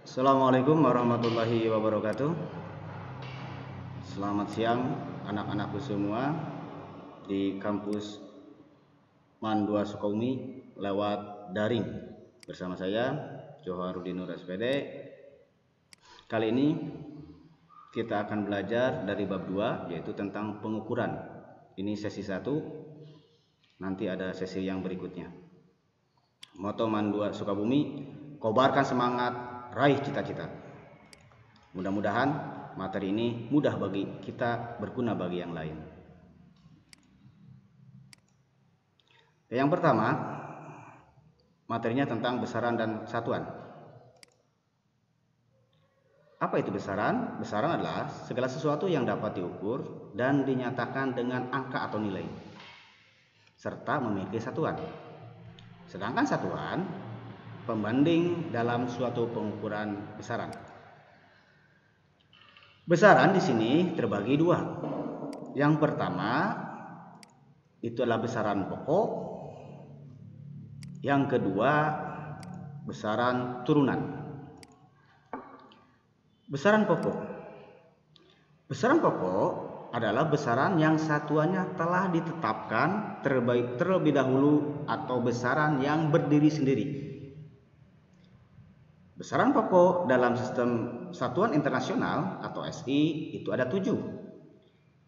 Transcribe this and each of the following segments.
Assalamualaikum warahmatullahi wabarakatuh. Selamat siang anak-anakku semua di kampus MAN 2 Sukabumi lewat daring. Bersama saya Johar-Udin Nur SPD. Kali ini kita akan belajar dari bab 2 yaitu tentang pengukuran. Ini sesi 1. Nanti ada sesi yang berikutnya. Moto MAN 2 Sukabumi, kobarkan semangat, raih cita-cita. Mudah-mudahan materi ini mudah bagi kita, berguna bagi yang lain. Yang pertama, materinya tentang besaran dan satuan. Apa itu besaran? Besaran adalah segala sesuatu yang dapat diukur dan dinyatakan dengan angka atau nilai, serta memiliki satuan. Sedangkan satuan pembanding dalam suatu pengukuran besaran. Besaran di sini terbagi dua. Yang pertama itu adalah besaran pokok. Yang kedua besaran turunan. Besaran pokok. Besaran pokok adalah besaran yang satuannya telah ditetapkan terlebih dahulu atau besaran yang berdiri sendiri. Besaran pokok dalam sistem satuan internasional atau SI itu ada 7.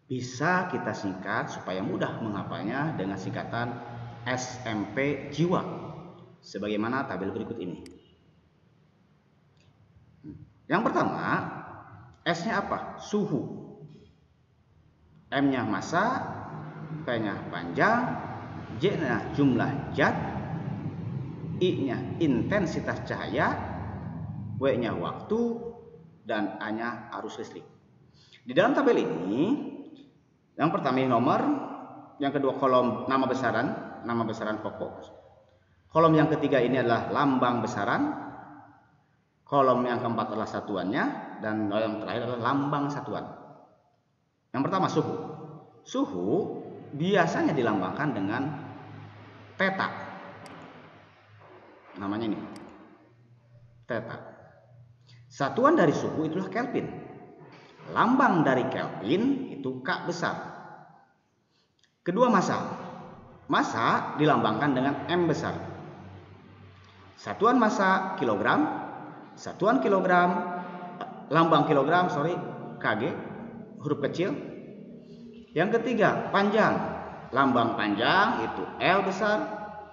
Bisa kita singkat supaya mudah menghafalnya dengan singkatan SMP jiwa, sebagaimana tabel berikut ini. Yang pertama, S-nya apa? Suhu. M-nya massa, P-nya panjang, J-nya jumlah zat, I-nya intensitas cahaya, W-nya waktu, dan A-nya arus listrik. Di dalam tabel ini, yang pertama nomor, yang kedua kolom nama besaran pokok. Kolom yang ketiga ini adalah lambang besaran. Kolom yang keempat adalah satuannya, dan yang terakhir adalah lambang satuan. Yang pertama suhu. Suhu biasanya dilambangkan dengan theta. Namanya ini. Theta. Satuan dari suhu itulah Kelvin. Lambang dari Kelvin itu K besar. Kedua massa. Massa dilambangkan dengan M besar. Satuan massa kilogram. Satuan kilogram, lambang kilogram, Kg, huruf kecil. Yang ketiga panjang. Lambang panjang itu L besar.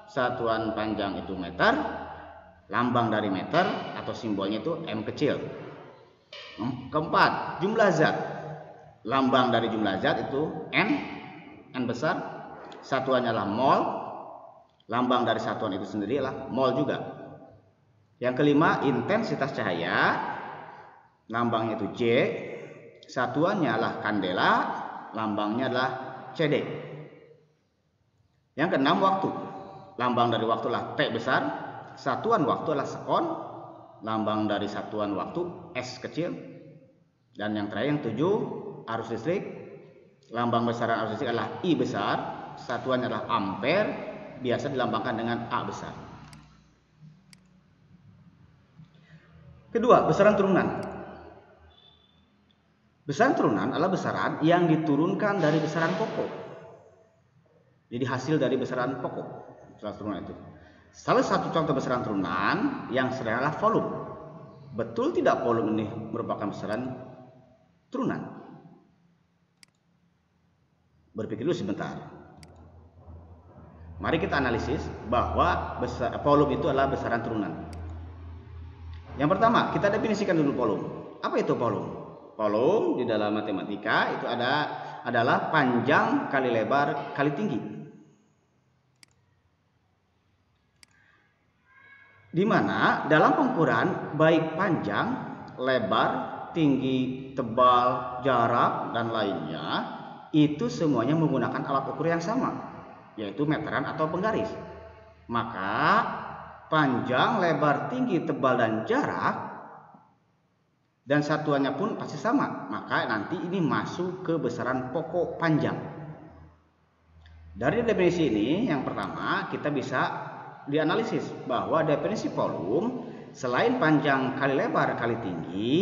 Satuan panjang itu meter. Lambang dari meter atau simbolnya itu M kecil. Keempat, jumlah zat. Lambang dari jumlah zat itu N besar. Satuannya adalah mol. Lambang dari satuan itu sendiri adalah mol juga. Yang kelima, intensitas cahaya. Lambangnya itu J. Satuannya adalah kandela. Lambangnya adalah CD. Yang keenam, waktu. Lambang dari waktu adalah T besar. Satuan waktu adalah sekon. Lambang dari satuan waktu S kecil. Dan yang terakhir yang 7, arus listrik. Lambang besaran arus listrik adalah I besar. Satuannya adalah ampere. Biasa dilambangkan dengan A besar. Kedua, besaran turunan. Besaran turunan adalah besaran yang diturunkan dari besaran pokok. Jadi hasil dari besaran pokok. Besaran turunan itu. Salah satu contoh besaran turunan yang sederhana adalah volume. Betul tidak volume ini merupakan besaran turunan? Berpikir dulu sebentar. Mari kita analisis bahwa volume itu adalah besaran turunan. Yang pertama, kita definisikan dulu volume. Apa itu volume? Volume di dalam matematika itu adalah panjang kali lebar kali tinggi. Di mana dalam pengukuran baik panjang, lebar, tinggi, tebal, jarak, dan lainnya itu semuanya menggunakan alat ukur yang sama, yaitu meteran atau penggaris. Maka panjang, lebar, tinggi, tebal, dan jarak dan satuannya pun pasti sama. Maka nanti ini masuk ke besaran pokok panjang. Dari definisi ini yang pertama kita bisa dianalisis bahwa definisi volume selain panjang kali lebar kali tinggi,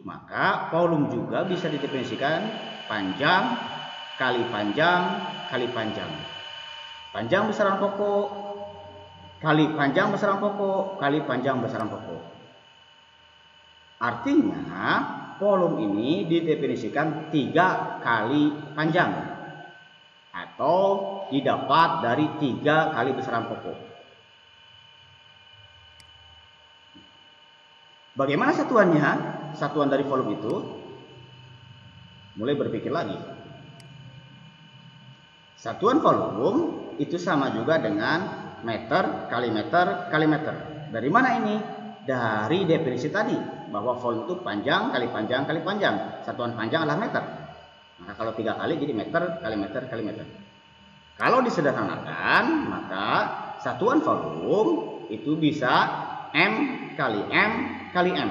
maka volume juga bisa didefinisikan panjang kali panjang kali panjang. Panjang besaran pokok kali panjang besaran pokok kali panjang besaran pokok. Artinya volume ini didefinisikan 3 kali panjang atau didapat dari 3 kali besaran pokok. Bagaimana satuannya? Satuan dari volume itu? Mulai berpikir lagi. Satuan volume itu sama juga dengan meter kali meter kali meter. Dari mana ini? Dari definisi tadi, bahwa volume itu panjang kali panjang kali panjang. Satuan panjang adalah meter. Maka kalau 3 kali jadi meter kali meter kali meter. Kalau disederhanakan, maka satuan volume itu bisa M kali M kali M.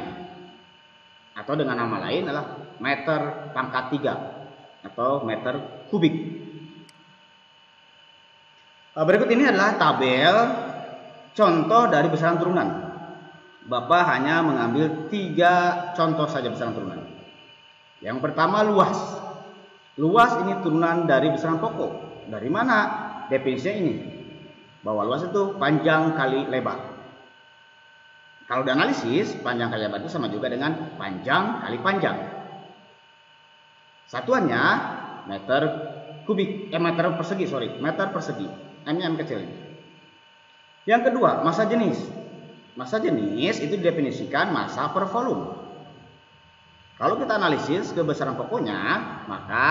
Atau dengan nama lain adalah meter pangkat 3 atau meter kubik. Berikut ini adalah tabel contoh dari besaran turunan. Bapak hanya mengambil 3 contoh saja besaran turunan. Yang pertama luas. Luas ini turunan dari besaran pokok. Dari mana? Definisinya ini. Bahwa luas itu panjang kali lebar. Kalau dianalisis, panjang kali lebar itu sama juga dengan panjang kali panjang. Satuannya meter kubik, meter persegi, meter persegi. M-nya M kecil. Yang kedua, massa jenis. Massa jenis itu didefinisikan massa per volume. Kalau kita analisis ke besaran pokoknya, maka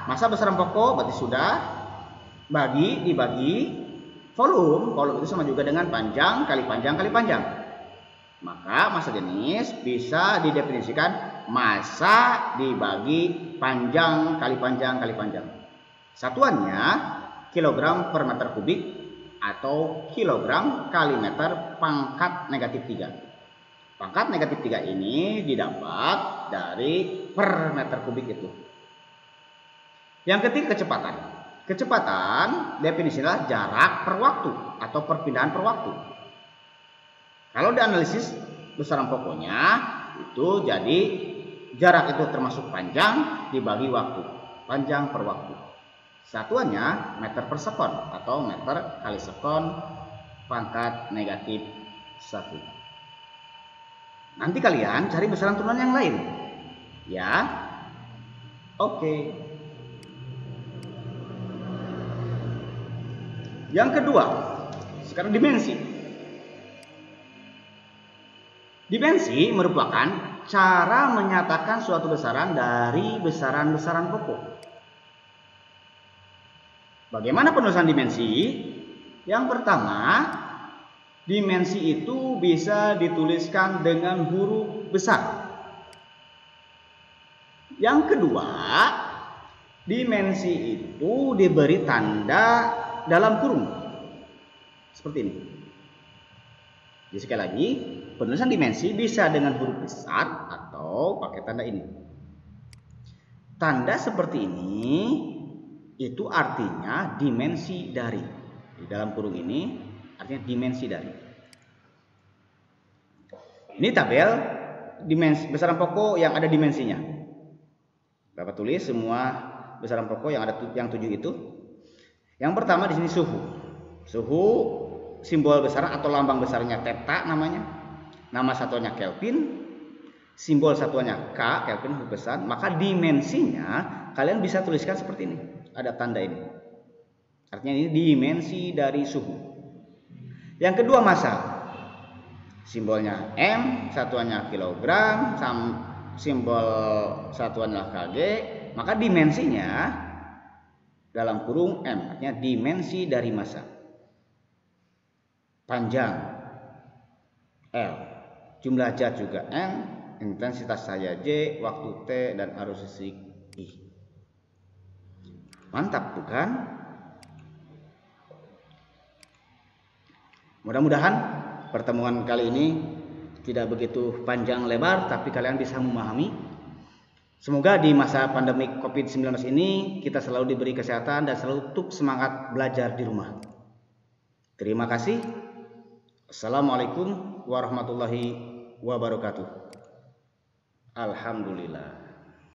massa besaran pokok berarti sudah dibagi volume. Volume itu sama juga dengan panjang kali panjang kali panjang. Maka massa jenis bisa didefinisikan massa dibagi panjang kali panjang kali panjang. Satuannya kilogram per meter kubik atau kilogram kali meter pangkat negatif 3. Pangkat negatif 3 ini didapat dari per meter kubik itu. Yang ketiga kecepatan. Kecepatan definisinya jarak per waktu atau perpindahan per waktu. Kalau dianalisis besaran pokoknya itu jadi jarak itu termasuk panjang dibagi waktu. Panjang per waktu. Satuannya meter per sekon atau meter kali sekon pangkat negatif 1. Nanti kalian cari besaran turunan yang lain. Ya. Oke. Yang kedua, sekarang dimensi. Dimensi merupakan cara menyatakan suatu besaran dari besaran-besaran pokok. Bagaimana penulisan dimensi? Yang pertama, dimensi itu bisa dituliskan dengan huruf besar. Yang kedua, dimensi itu diberi tanda dalam kurung. Seperti ini. Jadi sekali lagi, penulisan dimensi bisa dengan huruf besar atau pakai tanda ini. Tanda seperti ini itu artinya dimensi dari. Di dalam kurung ini artinya dimensi dari. Ini tabel dimensi besaran pokok yang ada dimensinya. Bapak tulis semua besaran pokok yang ada yang 7 itu. Yang pertama di sini suhu. Suhu simbol besaran atau lambang besarnya theta namanya. Nama satuannya Kelvin. Simbol satuannya K, Kelvin huruf besar. Maka dimensinya kalian bisa tuliskan seperti ini. Ada tanda ini. Artinya ini dimensi dari suhu. Yang kedua massa. Simbolnya M, satuannya kilogram, simbol satuannya kg. Maka dimensinya dalam kurung M, artinya dimensi dari massa. Panjang L, jumlah zat juga N, intensitas cahaya J, waktu T, dan arus listrik I. Mantap bukan? Mudah-mudahan pertemuan kali ini tidak begitu panjang lebar, tapi kalian bisa memahami. Semoga di masa pandemi COVID-19 ini kita selalu diberi kesehatan dan selalu semangat belajar di rumah. Terima kasih. Assalamualaikum warahmatullahi wabarakatuh. Alhamdulillah.